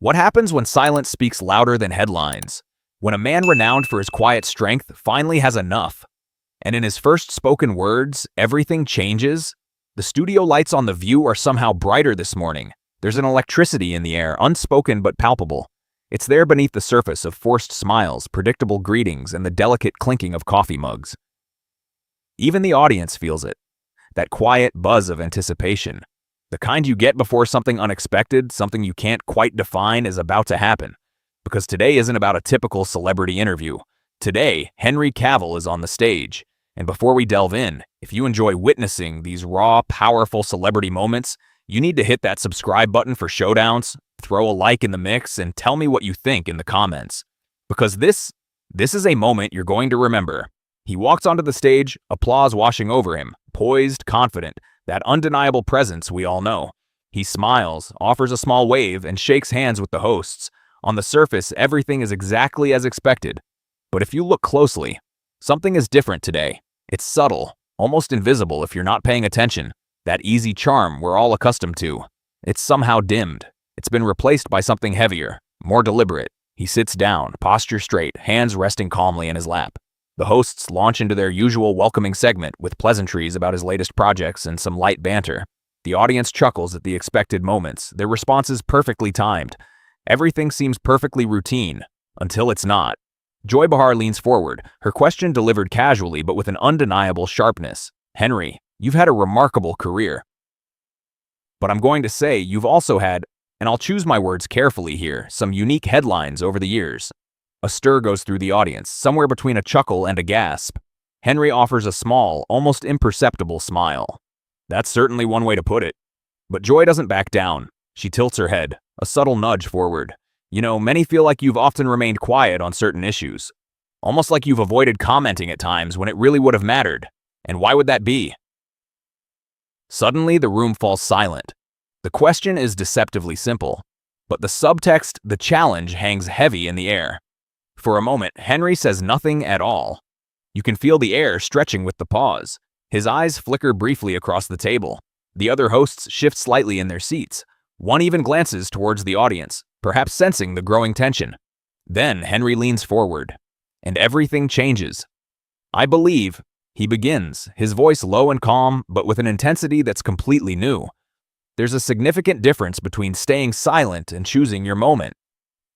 What happens when silence speaks louder than headlines? When a man renowned for his quiet strength finally has enough, and in his first spoken words, everything changes? The studio lights on The View are somehow brighter this morning. There's an electricity in the air, unspoken but palpable. It's there beneath the surface of forced smiles, predictable greetings, and the delicate clinking of coffee mugs. Even the audience feels it. That quiet buzz of anticipation. The kind you get before something unexpected, something you can't quite define, is about to happen. Because today isn't about a typical celebrity interview. Today, Henry Cavill is on the stage. And before we delve in, if you enjoy witnessing these raw, powerful celebrity moments, you need to hit that subscribe button for Showdowns, throw a like in the mix, and tell me what you think in the comments. Because this is a moment you're going to remember. He walks onto the stage, applause washing over him, poised, confident, that undeniable presence we all know. He smiles, offers a small wave, and shakes hands with the hosts. On the surface, everything is exactly as expected. But if you look closely, something is different today. It's subtle, almost invisible if you're not paying attention. That easy charm we're all accustomed to. It's somehow dimmed. It's been replaced by something heavier, more deliberate. He sits down, posture straight, hands resting calmly in his lap. The hosts launch into their usual welcoming segment with pleasantries about his latest projects and some light banter. The audience chuckles at the expected moments, their responses perfectly timed. Everything seems perfectly routine, until it's not. Joy Behar leans forward, her question delivered casually but with an undeniable sharpness. "Henry, you've had a remarkable career. But I'm going to say you've also had, and I'll choose my words carefully here, some unique headlines over the years." A stir goes through the audience, somewhere between a chuckle and a gasp. Henry offers a small, almost imperceptible smile. That's certainly one way to put it. But Joy doesn't back down. She tilts her head, a subtle nudge forward. "You know, many feel like you've often remained quiet on certain issues. Almost like you've avoided commenting at times when it really would have mattered. And why would that be?" Suddenly, the room falls silent. The question is deceptively simple, but the subtext, the challenge, hangs heavy in the air. For a moment, Henry says nothing at all. You can feel the air stretching with the pause. His eyes flicker briefly across the table. The other hosts shift slightly in their seats. One even glances towards the audience, perhaps sensing the growing tension. Then Henry leans forward, and everything changes. "I believe," he begins, his voice low and calm, but with an intensity that's completely new. "There's a significant difference between staying silent and choosing your moment."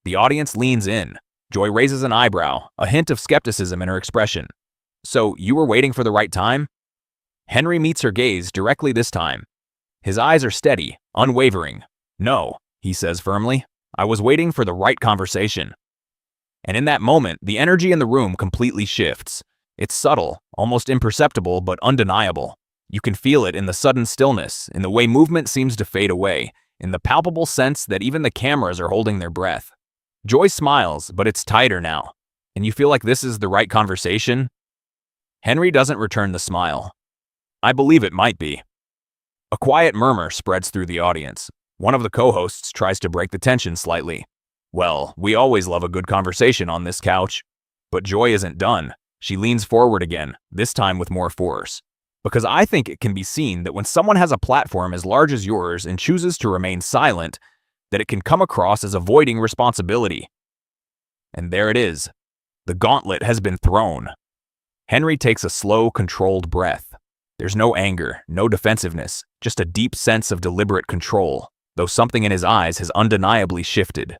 The audience leans in. Joy raises an eyebrow, a hint of skepticism in her expression. "So, you were waiting for the right time?" Henry meets her gaze directly this time. His eyes are steady, unwavering. "No," he says firmly. "I was waiting for the right conversation." And in that moment, the energy in the room completely shifts. It's subtle, almost imperceptible, but undeniable. You can feel it in the sudden stillness, in the way movement seems to fade away, in the palpable sense that even the cameras are holding their breath. Joy smiles, but it's tighter now. "And you feel like this is the right conversation?" Henry doesn't return the smile. "I believe it might be." A quiet murmur spreads through the audience. One of the co-hosts tries to break the tension slightly. "Well, we always love a good conversation on this couch." But Joy isn't done. She leans forward again, this time with more force. "Because I think it can be seen that when someone has a platform as large as yours and chooses to remain silent, that it can come across as avoiding responsibility." And there it is. The gauntlet has been thrown. Henry takes a slow, controlled breath. There's no anger, no defensiveness, just a deep sense of deliberate control, though something in his eyes has undeniably shifted.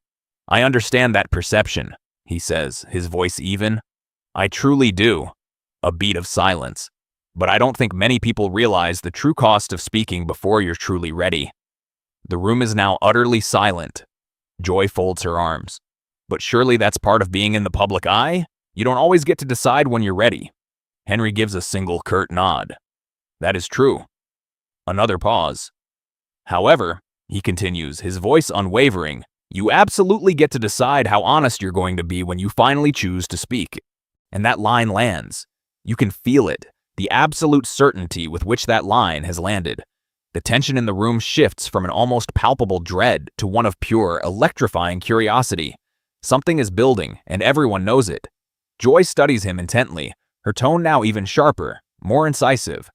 "I understand that perception," he says, his voice even. "I truly do." A beat of silence. "But I don't think many people realize the true cost of speaking before you're truly ready." The room is now utterly silent. Joy folds her arms. "But surely that's part of being in the public eye? You don't always get to decide when you're ready." Henry gives a single curt nod. "That is true." Another pause. "However," he continues, his voice unwavering, "you absolutely get to decide how honest you're going to be when you finally choose to speak." And that line lands. You can feel it, the absolute certainty with which that line has landed. The tension in the room shifts from an almost palpable dread to one of pure, electrifying curiosity. Something is building, and everyone knows it. Joy studies him intently, her tone now even sharper, more incisive.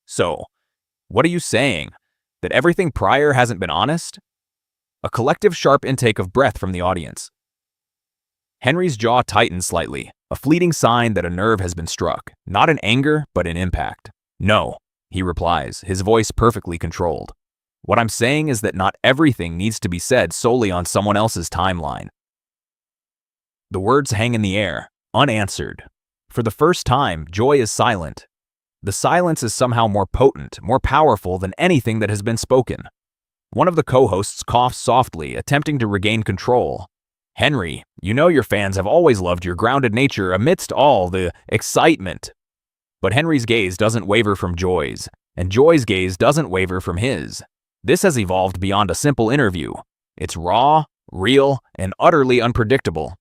"So, what are you saying? That everything prior hasn't been honest?" A collective sharp intake of breath from the audience. Henry's jaw tightens slightly, a fleeting sign that a nerve has been struck, not in anger, but in impact. No, he replies, his voice perfectly controlled. What I'm saying is that not everything needs to be said solely on someone else's timeline. The words hang in the air, unanswered. For the first time, Joy is silent. The silence is somehow more potent, more powerful than anything that has been spoken. One of the co-hosts coughs softly, attempting to regain control. Henry, you know your fans have always loved your grounded nature amidst all the excitement. But Henry's gaze doesn't waver from Joy's, and Joy's gaze doesn't waver from his. This has evolved beyond a simple interview. It's raw, real, and utterly unpredictable.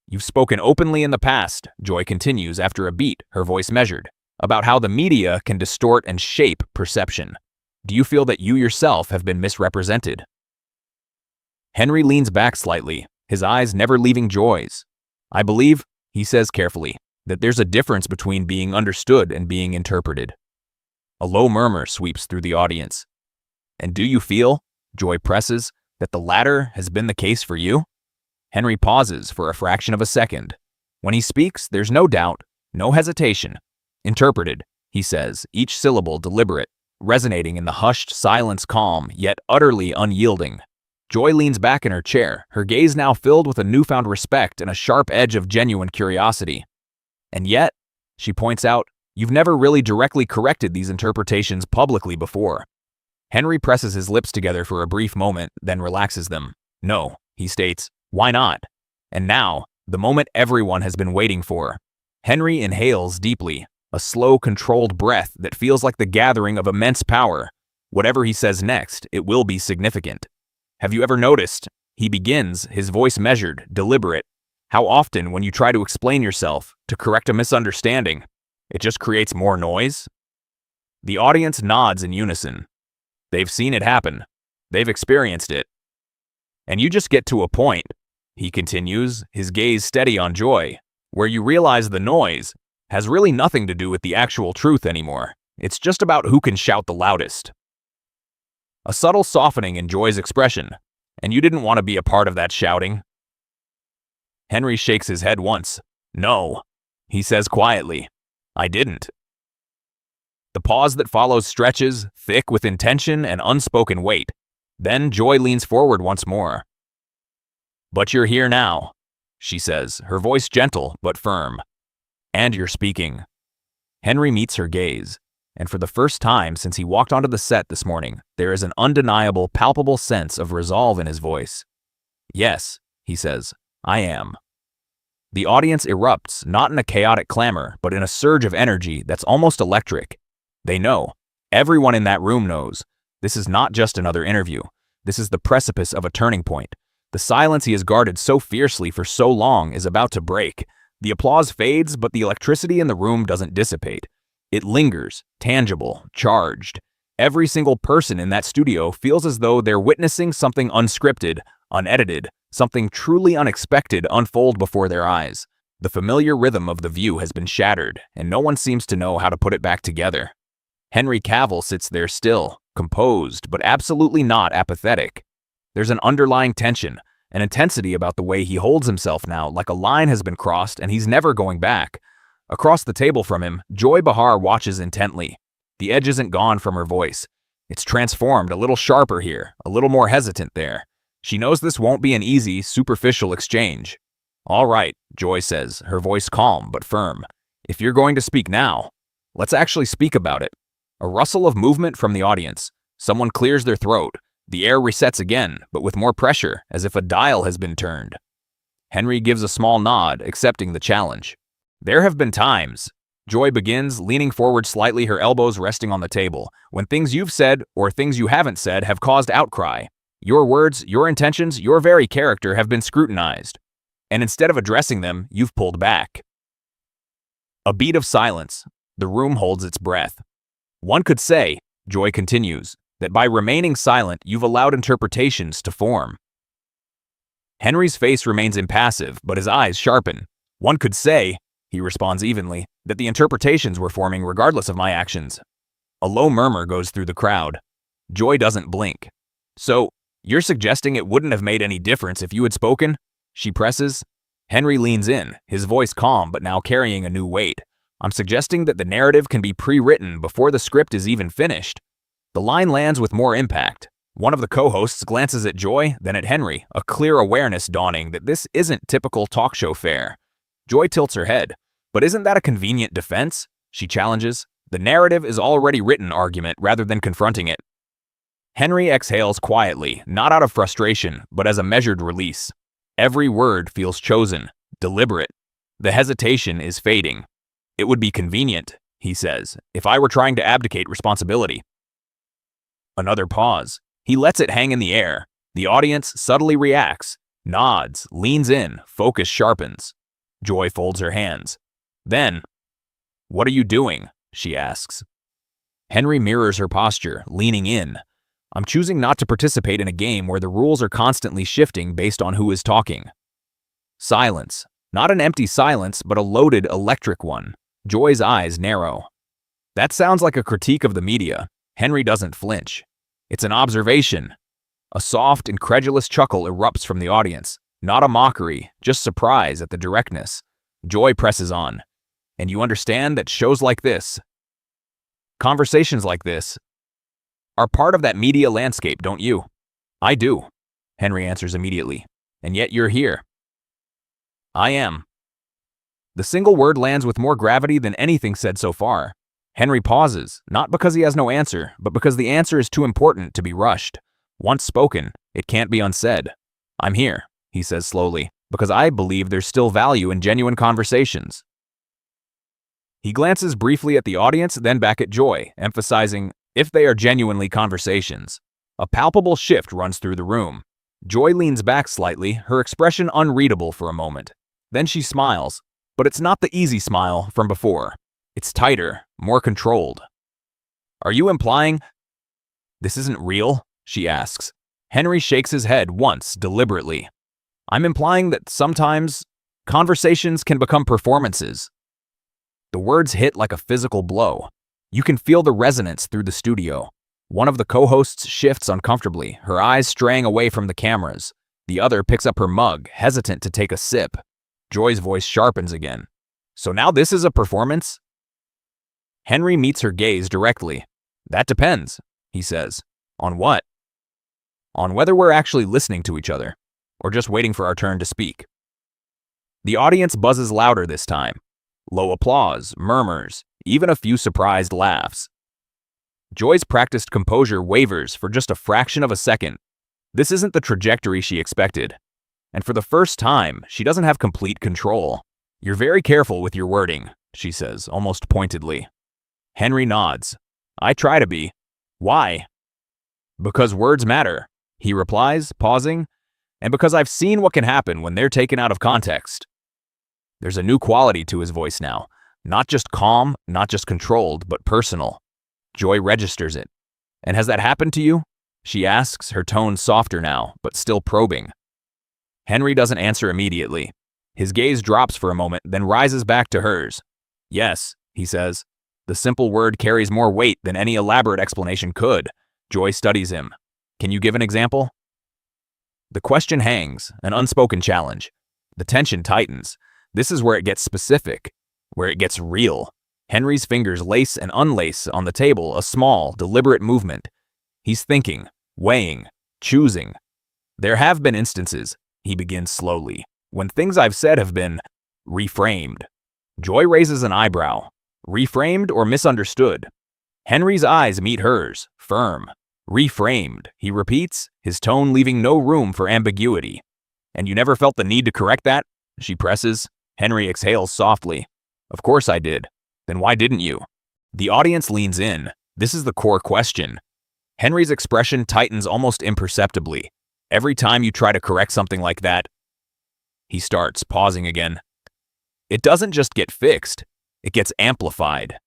You've spoken openly in the past, Joy continues after a beat, her voice measured, about how the media can distort and shape perception. Do you feel that you yourself have been misrepresented? Henry leans back slightly, his eyes never leaving Joy's. I believe, he says carefully, that there's a difference between being understood and being interpreted. A low murmur sweeps through the audience. And do you feel, Joy presses, that the latter has been the case for you? Henry pauses for a fraction of a second. When he speaks, there's no doubt, no hesitation. Interpreted, he says, each syllable deliberate, resonating in the hushed silence, calm, yet utterly unyielding. Joy leans back in her chair, her gaze now filled with a newfound respect and a sharp edge of genuine curiosity. And yet, she points out, you've never really directly corrected these interpretations publicly before. Henry presses his lips together for a brief moment, then relaxes them. No, he states, why not? And now, the moment everyone has been waiting for. Henry inhales deeply, a slow, controlled breath that feels like the gathering of immense power. Whatever he says next, it will be significant. Have you ever noticed, he begins, his voice measured, deliberate, how often when you try to explain yourself, to correct a misunderstanding, it just creates more noise? The audience nods in unison. They've seen it happen. They've experienced it. And you just get to a point, he continues, his gaze steady on Joy, where you realize the noise has really nothing to do with the actual truth anymore. It's just about who can shout the loudest. A subtle softening in Joy's expression, and you didn't want to be a part of that shouting. Henry shakes his head once. No, he says quietly. I didn't. The pause that follows stretches, thick with intention and unspoken weight. Then Joy leans forward once more. But you're here now, she says, her voice gentle but firm. And you're speaking. Henry meets her gaze, and for the first time since he walked onto the set this morning, there is an undeniable, palpable sense of resolve in his voice. Yes, he says, I am. The audience erupts, not in a chaotic clamor, but in a surge of energy that's almost electric. They know. Everyone in that room knows. This is not just another interview. This is the precipice of a turning point. The silence he has guarded so fiercely for so long is about to break. The applause fades, but the electricity in the room doesn't dissipate. It lingers, tangible, charged. Every single person in that studio feels as though they're witnessing something unscripted, unedited, something truly unexpected unfold before their eyes. The familiar rhythm of the view has been shattered, and no one seems to know how to put it back together. Henry Cavill sits there still, composed, but absolutely not apathetic. There's an underlying tension, an intensity about the way he holds himself now, like a line has been crossed and he's never going back. Across the table from him, Joy Behar watches intently. The edge isn't gone from her voice. It's transformed, a little sharper here, a little more hesitant there. She knows this won't be an easy, superficial exchange. All right, Joy says, her voice calm but firm. If you're going to speak now, let's actually speak about it. A rustle of movement from the audience. Someone clears their throat. The air resets again, but with more pressure, as if a dial has been turned. Henry gives a small nod, accepting the challenge. There have been times, Joy begins, leaning forward slightly, her elbows resting on the table, when things you've said or things you haven't said have caused outcry. Your words, your intentions, your very character have been scrutinized. And instead of addressing them, you've pulled back. A beat of silence. The room holds its breath. One could say, Joy continues, that by remaining silent, you've allowed interpretations to form. Henry's face remains impassive, but his eyes sharpen. One could say, he responds evenly, that the interpretations were forming regardless of my actions. A low murmur goes through the crowd. Joy doesn't blink. So, You're suggesting it wouldn't have made any difference if you had spoken? She presses. Henry leans in, his voice calm but now carrying a new weight. I'm suggesting that the narrative can be pre-written before the script is even finished. The line lands with more impact. One of the co-hosts glances at Joy, then at Henry, a clear awareness dawning that this isn't typical talk show fare. Joy tilts her head. But isn't that a convenient defense? She challenges. The narrative is already written argument rather than confronting it. Henry exhales quietly, not out of frustration, but as a measured release. Every word feels chosen, deliberate. The hesitation is fading. It would be convenient, he says, if I were trying to abdicate responsibility. Another pause. He lets it hang in the air. The audience subtly reacts, nods, leans in, focus sharpens. Joy folds her hands. Then, "What are you doing?" she asks. Henry mirrors her posture, leaning in. I'm choosing not to participate in a game where the rules are constantly shifting based on who is talking. Silence. Not an empty silence, but a loaded, electric one. Joy's eyes narrow. That sounds like a critique of the media. Henry doesn't flinch. It's an observation. A soft, incredulous chuckle erupts from the audience. Not a mockery, just surprise at the directness. Joy presses on. And you understand that shows like this, conversations like this, are part of that media landscape, don't you? I do, Henry answers immediately. And yet you're here. I am. The single word lands with more gravity than anything said so far. Henry pauses, not because he has no answer, but because the answer is too important to be rushed. Once spoken, it can't be unsaid. I'm here, he says slowly, because I believe there's still value in genuine conversations. He glances briefly at the audience, then back at Joy, emphasizing, if they are genuinely conversations. A palpable shift runs through the room. Joy leans back slightly, her expression unreadable for a moment. Then she smiles, but it's not the easy smile from before. It's tighter, more controlled. Are you implying this isn't real? She asks. Henry shakes his head once, deliberately. I'm implying that sometimes conversations can become performances. The words hit like a physical blow. You can feel the resonance through the studio. One of the co-hosts shifts uncomfortably, her eyes straying away from the cameras. The other picks up her mug, hesitant to take a sip. Joy's voice sharpens again. So now this is a performance? Henry meets her gaze directly. That depends, he says. On what? On whether we're actually listening to each other, or just waiting for our turn to speak. The audience buzzes louder this time. Low applause, murmurs, even a few surprised laughs. Joy's practiced composure wavers for just a fraction of a second. This isn't the trajectory she expected. And for the first time, she doesn't have complete control. You're very careful with your wording, she says, almost pointedly. Henry nods. I try to be. Why? Because words matter, he replies, pausing, and because I've seen what can happen when they're taken out of context. There's a new quality to his voice now. Not just calm, not just controlled, but personal. Joy registers it. And has that happened to you? She asks, her tone softer now, but still probing. Henry doesn't answer immediately. His gaze drops for a moment, then rises back to hers. Yes, he says. The simple word carries more weight than any elaborate explanation could. Joy studies him. Can you give an example? The question hangs, an unspoken challenge. The tension tightens. This is where it gets specific, where it gets real. Henry's fingers lace and unlace on the table, a small, deliberate movement. He's thinking, weighing, choosing. There have been instances, he begins slowly, when things I've said have been reframed. Joy raises an eyebrow. Reframed or misunderstood? Henry's eyes meet hers, firm. Reframed, he repeats, his tone leaving no room for ambiguity. And you never felt the need to correct that? She presses. Henry exhales softly. Of course I did. Then why didn't you? The audience leans in. This is the core question. Henry's expression tightens almost imperceptibly. Every time you try to correct something like that, he starts, pausing again. It doesn't just get fixed. It gets amplified.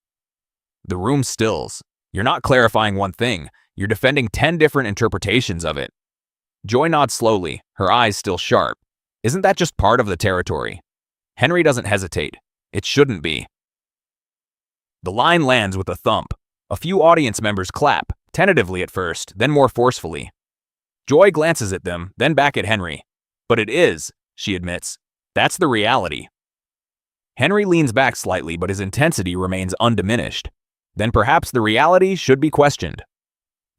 The room stills. You're not clarifying one thing. You're defending 10 different interpretations of it. Joy nods slowly, her eyes still sharp. Isn't that just part of the territory? Henry doesn't hesitate. It shouldn't be. The line lands with a thump. A few audience members clap, tentatively at first, then more forcefully. Joy glances at them, then back at Henry. But it is, she admits. That's the reality. Henry leans back slightly, but his intensity remains undiminished. Then perhaps the reality should be questioned.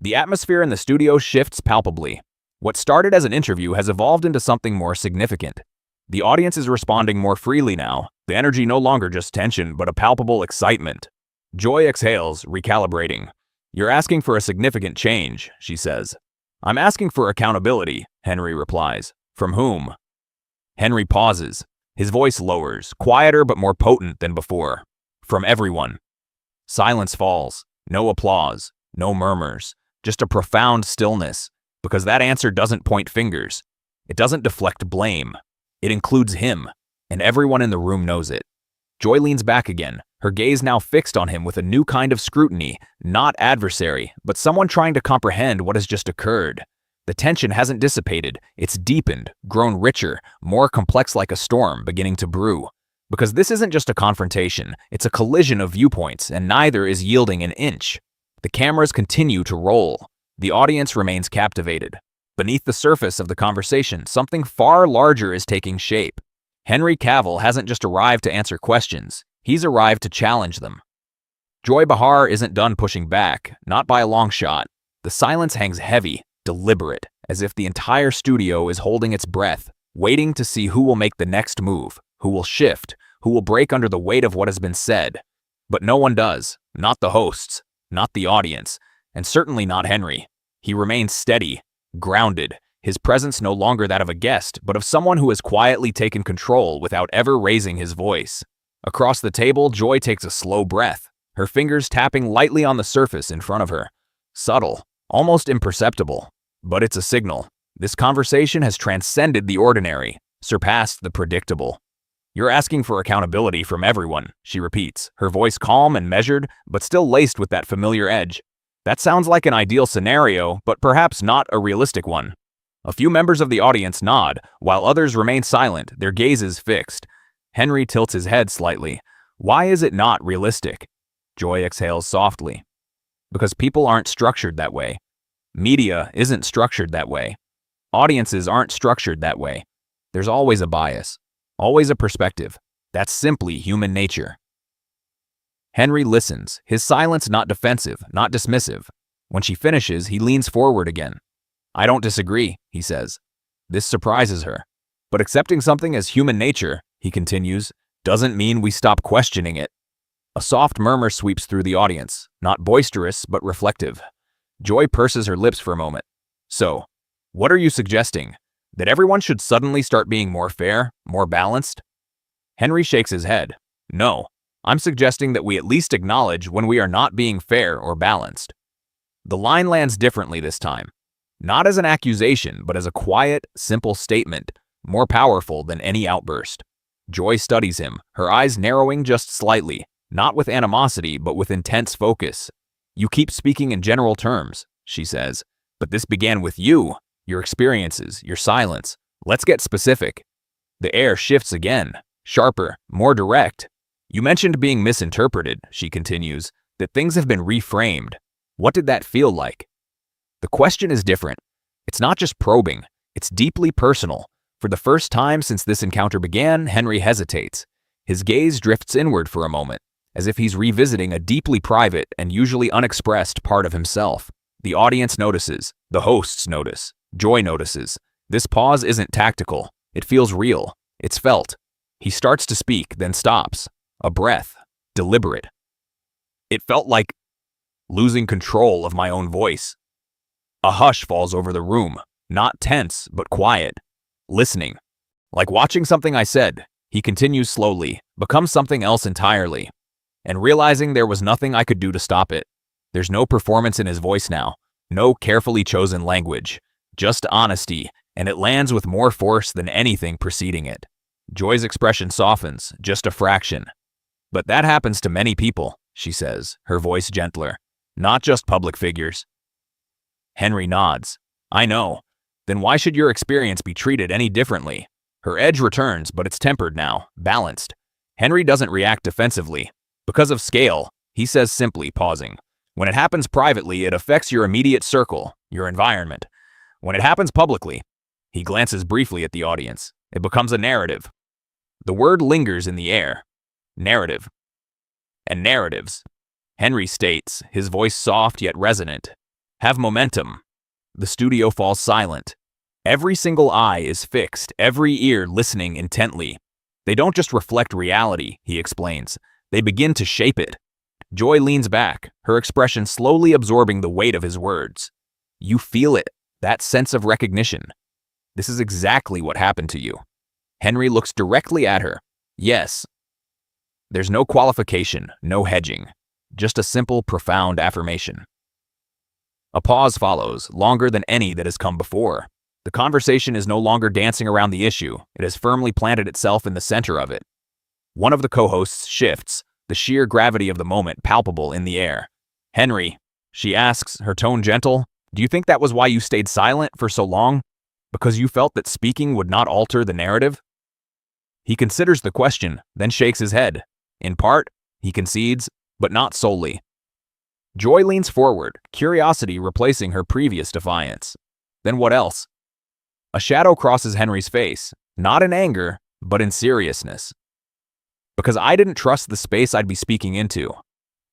The atmosphere in the studio shifts palpably. What started as an interview has evolved into something more significant. The audience is responding more freely now, the energy no longer just tension, but a palpable excitement. Joy exhales, recalibrating. You're asking for a significant change, she says. I'm asking for accountability, Henry replies. From whom? Henry pauses. His voice lowers, quieter but more potent than before. From everyone. Silence falls. No applause. No murmurs. Just a profound stillness. Because that answer doesn't point fingers. It doesn't deflect blame. It includes him. And everyone in the room knows it. Joy leans back again, her gaze now fixed on him with a new kind of scrutiny, not adversary, but someone trying to comprehend what has just occurred. The tension hasn't dissipated, it's deepened, grown richer, more complex like a storm beginning to brew. Because this isn't just a confrontation, it's a collision of viewpoints, and neither is yielding an inch. The cameras continue to roll. The audience remains captivated. Beneath the surface of the conversation, something far larger is taking shape. Henry Cavill hasn't just arrived to answer questions, he's arrived to challenge them. Joy Behar isn't done pushing back, not by a long shot. The silence hangs heavy, deliberate, as if the entire studio is holding its breath, waiting to see who will make the next move, who will shift, who will break under the weight of what has been said. But no one does, not the hosts, not the audience, and certainly not Henry. He remains steady, grounded, his presence no longer that of a guest, but of someone who has quietly taken control without ever raising his voice. Across the table, Joy takes a slow breath, her fingers tapping lightly on the surface in front of her. Subtle, almost imperceptible, but it's a signal. This conversation has transcended the ordinary, surpassed the predictable. You're asking for accountability from everyone, she repeats, her voice calm and measured, but still laced with that familiar edge. That sounds like an ideal scenario, but perhaps not a realistic one. A few members of the audience nod, while others remain silent, their gazes fixed. Henry tilts his head slightly. Why is it not realistic? Joy exhales softly. Because people aren't structured that way. Media isn't structured that way. Audiences aren't structured that way. There's always a bias, always a perspective. That's simply human nature. Henry listens, his silence not defensive, not dismissive. When she finishes, he leans forward again. I don't disagree, he says. This surprises her. But accepting something as human nature, he continues, doesn't mean we stop questioning it. A soft murmur sweeps through the audience, not boisterous, but reflective. Joy purses her lips for a moment. So, what are you suggesting? That everyone should suddenly start being more fair, more balanced? Henry shakes his head. No, I'm suggesting that we at least acknowledge when we are not being fair or balanced. The line lands differently this time. Not as an accusation, but as a quiet, simple statement, more powerful than any outburst. Joy studies him, her eyes narrowing just slightly, not with animosity, but with intense focus. You keep speaking in general terms, she says, but this began with you, your experiences, your silence. Let's get specific. The air shifts again, sharper, more direct. You mentioned being misinterpreted, she continues, that things have been reframed. What did that feel like? The question is different. It's not just probing, it's deeply personal. For the first time since this encounter began, Henry hesitates. His gaze drifts inward for a moment, as if he's revisiting a deeply private and usually unexpressed part of himself. The audience notices, the hosts notice, Joy notices. This pause isn't tactical, it feels real, it's felt. He starts to speak, then stops. A breath, deliberate. It felt like losing control of my own voice. A hush falls over the room, not tense, but quiet. Listening. Like watching something I said, he continues slowly, becomes something else entirely. And realizing there was nothing I could do to stop it. There's no performance in his voice now, no carefully chosen language, just honesty, and it lands with more force than anything preceding it. Joy's expression softens, just a fraction. But that happens to many people, she says, her voice gentler. Not just public figures. Henry nods. I know. Then why should your experience be treated any differently? Her edge returns, but it's tempered now, balanced. Henry doesn't react defensively. Because of scale, he says simply, pausing. When it happens privately, it affects your immediate circle, your environment. When it happens publicly, he glances briefly at the audience. It becomes a narrative. The word lingers in the air. Narrative. And narratives, Henry states, his voice soft yet resonant, have momentum. The studio falls silent. Every single eye is fixed, every ear listening intently. They don't just reflect reality, he explains. They begin to shape it. Joy leans back, her expression slowly absorbing the weight of his words. You feel it, that sense of recognition. This is exactly what happened to you. Henry looks directly at her. Yes. There's no qualification, no hedging. Just a simple, profound affirmation. A pause follows, longer than any that has come before. The conversation is no longer dancing around the issue. It has firmly planted itself in the center of it. One of the co-hosts shifts, the sheer gravity of the moment palpable in the air. Henry, she asks, her tone gentle, do you think that was why you stayed silent for so long? Because you felt that speaking would not alter the narrative? He considers the question, then shakes his head. In part, he concedes, but not solely. Joy leans forward, curiosity replacing her previous defiance. Then what else? A shadow crosses Henry's face, not in anger, but in seriousness. Because I didn't trust the space I'd be speaking into.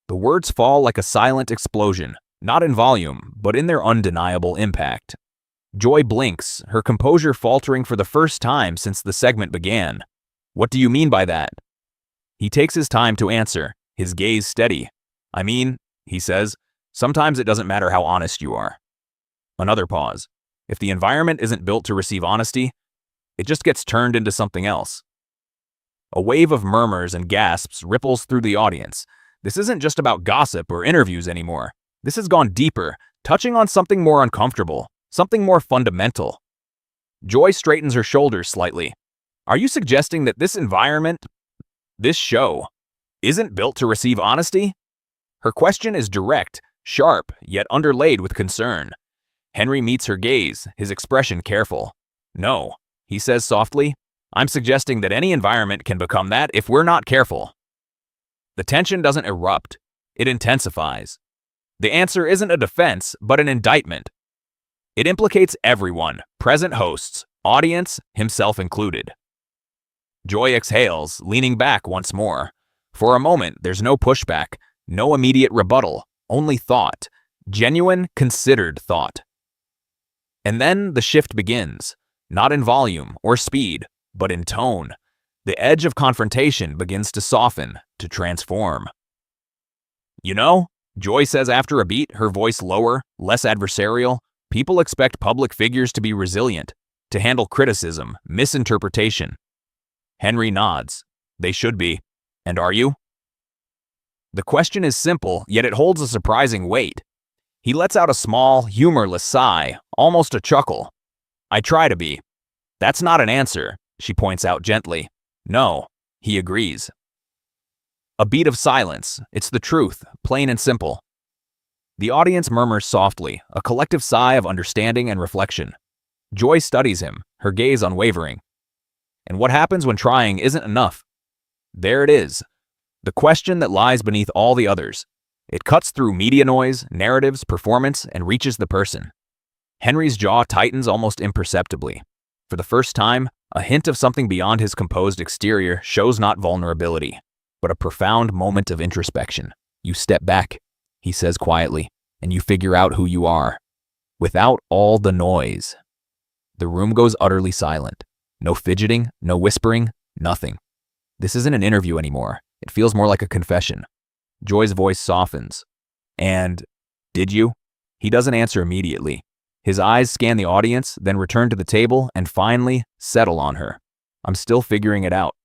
The words fall like a silent explosion, not in volume, but in their undeniable impact. Joy blinks, her composure faltering for the first time since the segment began. What do you mean by that? He takes his time to answer, his gaze steady. I mean, he says, sometimes it doesn't matter how honest you are. Another pause. If the environment isn't built to receive honesty, it just gets turned into something else. A wave of murmurs and gasps ripples through the audience. This isn't just about gossip or interviews anymore. This has gone deeper, touching on something more uncomfortable, something more fundamental. Joy straightens her shoulders slightly. Are you suggesting that this environment, this show, isn't built to receive honesty? Her question is direct, sharp, yet underlaid with concern. Henry meets her gaze, his expression careful. No, he says softly, I'm suggesting that any environment can become that if we're not careful. The tension doesn't erupt, it intensifies. The answer isn't a defense, but an indictment. It implicates everyone, present hosts, audience, himself included. Joy exhales, leaning back once more. For a moment, there's no pushback, no immediate rebuttal, only thought, genuine, considered thought. And then the shift begins, not in volume or speed, but in tone. The edge of confrontation begins to soften, to transform. You know, Joy says after a beat, her voice lower, less adversarial, people expect public figures to be resilient, to handle criticism, misinterpretation. Henry nods. They should be. And are you? The question is simple, yet it holds a surprising weight. He lets out a small, humorless sigh, almost a chuckle. I try to be. That's not an answer, she points out gently. No, he agrees. A beat of silence. It's the truth, plain and simple. The audience murmurs softly, a collective sigh of understanding and reflection. Joy studies him, her gaze unwavering. And what happens when trying isn't enough? There it is. The question that lies beneath all the others. It cuts through media noise, narratives, performance, and reaches the person. Henry's jaw tightens almost imperceptibly. For the first time, a hint of something beyond his composed exterior shows not vulnerability, but a profound moment of introspection. You step back, he says quietly, and you figure out who you are. Without all the noise. The room goes utterly silent. No fidgeting, no whispering, nothing. This isn't an interview anymore. It feels more like a confession. Joy's voice softens. And, did you? He doesn't answer immediately. His eyes scan the audience, then return to the table, and finally settle on her. I'm still figuring it out.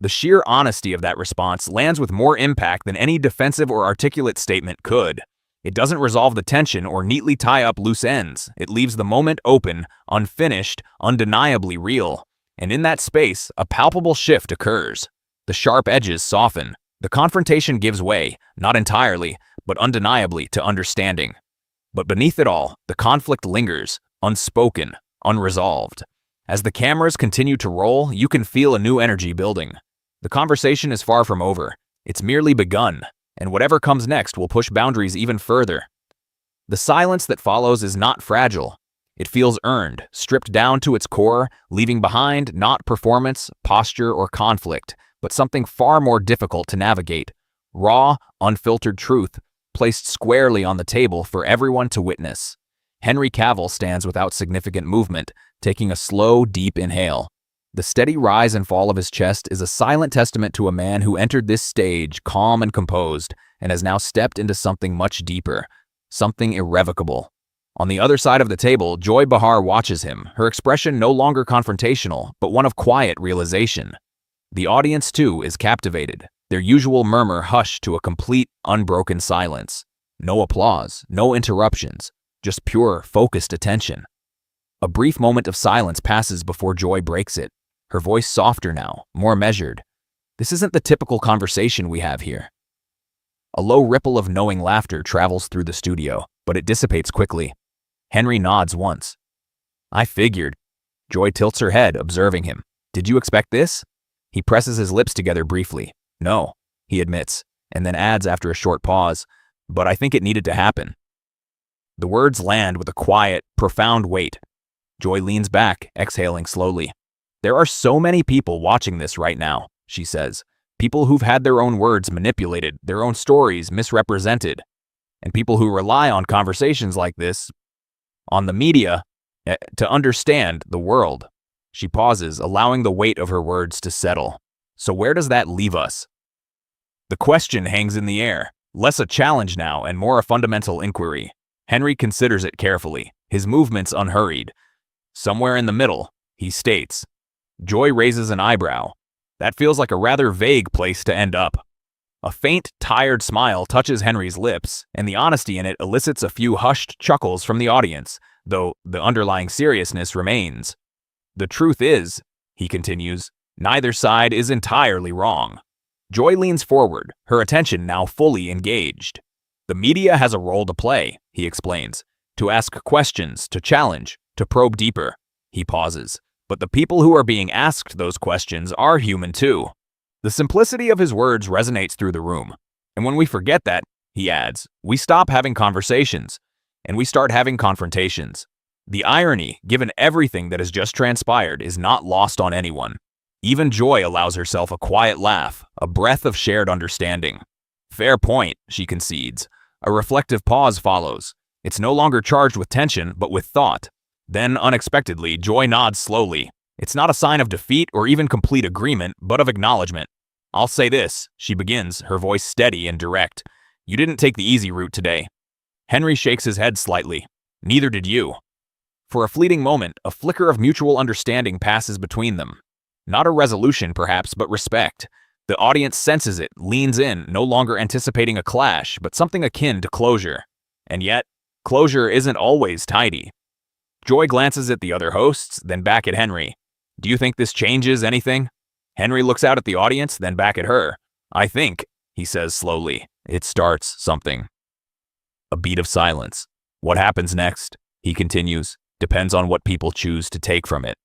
The sheer honesty of that response lands with more impact than any defensive or articulate statement could. It doesn't resolve the tension or neatly tie up loose ends. It leaves the moment open, unfinished, undeniably real. And in that space, a palpable shift occurs. The sharp edges soften. The confrontation gives way, not entirely, but undeniably to understanding. But beneath it all, the conflict lingers, unspoken, unresolved. As the cameras continue to roll, you can feel a new energy building. The conversation is far from over. It's merely begun, and whatever comes next will push boundaries even further. The silence that follows is not fragile. It feels earned, stripped down to its core, leaving behind not performance, posture, or conflict, but something far more difficult to navigate. Raw, unfiltered truth, placed squarely on the table for everyone to witness. Henry Cavill stands without significant movement, taking a slow, deep inhale. The steady rise and fall of his chest is a silent testament to a man who entered this stage calm and composed, and has now stepped into something much deeper, something irrevocable. On the other side of the table, Joy Behar watches him, her expression no longer confrontational, but one of quiet realization. The audience, too, is captivated, their usual murmur hushed to a complete, unbroken silence. No applause, no interruptions, just pure, focused attention. A brief moment of silence passes before Joy breaks it, her voice softer now, more measured. This isn't the typical conversation we have here. A low ripple of knowing laughter travels through the studio, but it dissipates quickly. Henry nods once. I figured. Joy tilts her head, observing him. Did you expect this? He presses his lips together briefly. No, he admits, and then adds after a short pause, but I think it needed to happen. The words land with a quiet, profound weight. Joy leans back, exhaling slowly. There are so many people watching this right now, she says. People who've had their own words manipulated, their own stories misrepresented, and people who rely on conversations like this, on the media, to understand the world. She pauses, allowing the weight of her words to settle. So where does that leave us? The question hangs in the air, less a challenge now and more a fundamental inquiry. Henry considers it carefully, his movements unhurried. Somewhere in the middle, he states. Joy raises an eyebrow. That feels like a rather vague place to end up. A faint, tired smile touches Henry's lips, and the honesty in it elicits a few hushed chuckles from the audience, though the underlying seriousness remains. The truth is, he continues, neither side is entirely wrong. Joy leans forward, her attention now fully engaged. The media has a role to play, he explains, to ask questions, to challenge, to probe deeper. He pauses. But the people who are being asked those questions are human too. The simplicity of his words resonates through the room. And when we forget that, he adds, we stop having conversations, and we start having confrontations. The irony, given everything that has just transpired, is not lost on anyone. Even Joy allows herself a quiet laugh, a breath of shared understanding. Fair point, she concedes. A reflective pause follows. It's no longer charged with tension, but with thought. Then, unexpectedly, Joy nods slowly. It's not a sign of defeat or even complete agreement, but of acknowledgement. I'll say this, she begins, her voice steady and direct. You didn't take the easy route today. Henry shakes his head slightly. Neither did you. For a fleeting moment, a flicker of mutual understanding passes between them. Not a resolution, perhaps, but respect. The audience senses it, leans in, no longer anticipating a clash, but something akin to closure. And yet, closure isn't always tidy. Joy glances at the other hosts, then back at Henry. Do you think this changes anything? Henry looks out at the audience, then back at her. I think, he says slowly, it starts something. A beat of silence. What happens next, he continues, depends on what people choose to take from it.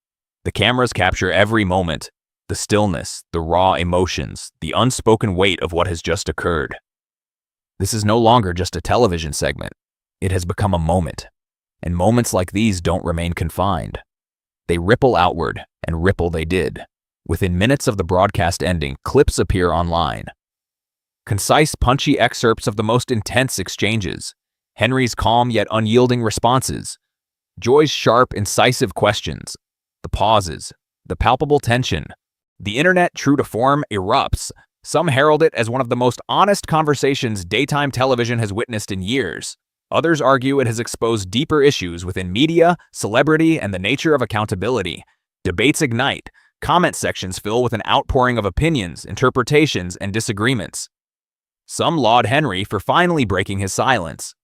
The cameras capture every moment, the stillness, the raw emotions, the unspoken weight of what has just occurred. This is no longer just a television segment. It has become a moment. And moments like these don't remain confined. They ripple outward, and ripple they did. Within minutes of the broadcast ending, clips appear online. Concise, punchy excerpts of the most intense exchanges. Henry's calm yet unyielding responses. Joy's sharp, incisive questions. The pauses. The palpable tension. The internet, true to form, erupts. Some herald it as one of the most honest conversations daytime television has witnessed in years. Others argue it has exposed deeper issues within media, celebrity, and the nature of accountability. Debates ignite. Comment sections fill with an outpouring of opinions, interpretations, and disagreements. Some laud Henry for finally breaking his silence.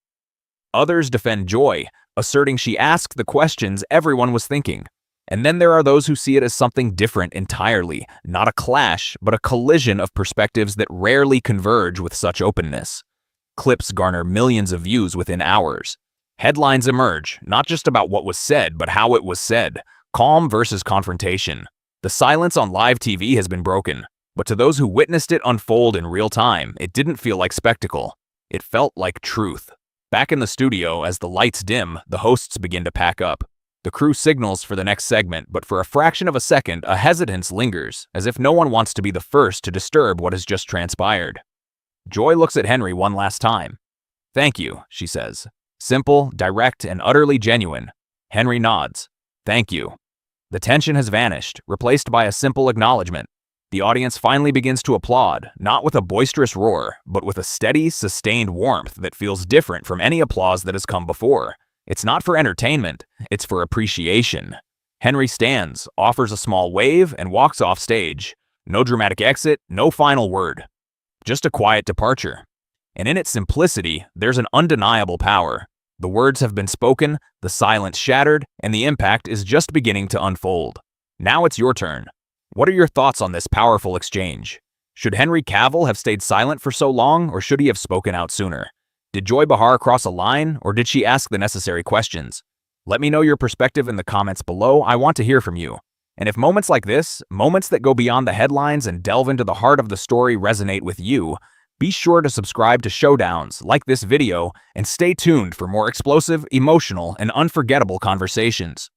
Others defend Joy, asserting she asked the questions everyone was thinking. And then there are those who see it as something different entirely, not a clash, but a collision of perspectives that rarely converge with such openness. Clips garner millions of views within hours. Headlines emerge, not just about what was said, but how it was said. Calm versus confrontation. The silence on live TV has been broken, but to those who witnessed it unfold in real time, it didn't feel like spectacle. It felt like truth. Back in the studio, as the lights dim, the hosts begin to pack up. The crew signals for the next segment, but for a fraction of a second, a hesitance lingers, as if no one wants to be the first to disturb what has just transpired. Joy looks at Henry one last time. "Thank you," she says. Simple, direct, and utterly genuine. Henry nods. "Thank you." The tension has vanished, replaced by a simple acknowledgement. The audience finally begins to applaud, not with a boisterous roar, but with a steady, sustained warmth that feels different from any applause that has come before. It's not for entertainment, it's for appreciation. Henry stands, offers a small wave, and walks off stage. No dramatic exit, no final word. Just a quiet departure. And in its simplicity, there's an undeniable power. The words have been spoken, the silence shattered, and the impact is just beginning to unfold. Now it's your turn. What are your thoughts on this powerful exchange? Should Henry Cavill have stayed silent for so long, or should he have spoken out sooner? Did Joy Behar cross a line, or did she ask the necessary questions? Let me know your perspective in the comments below. I want to hear from you. And if moments like this, moments that go beyond the headlines and delve into the heart of the story resonate with you, be sure to subscribe to Showdowns, like this video, and stay tuned for more explosive, emotional, and unforgettable conversations.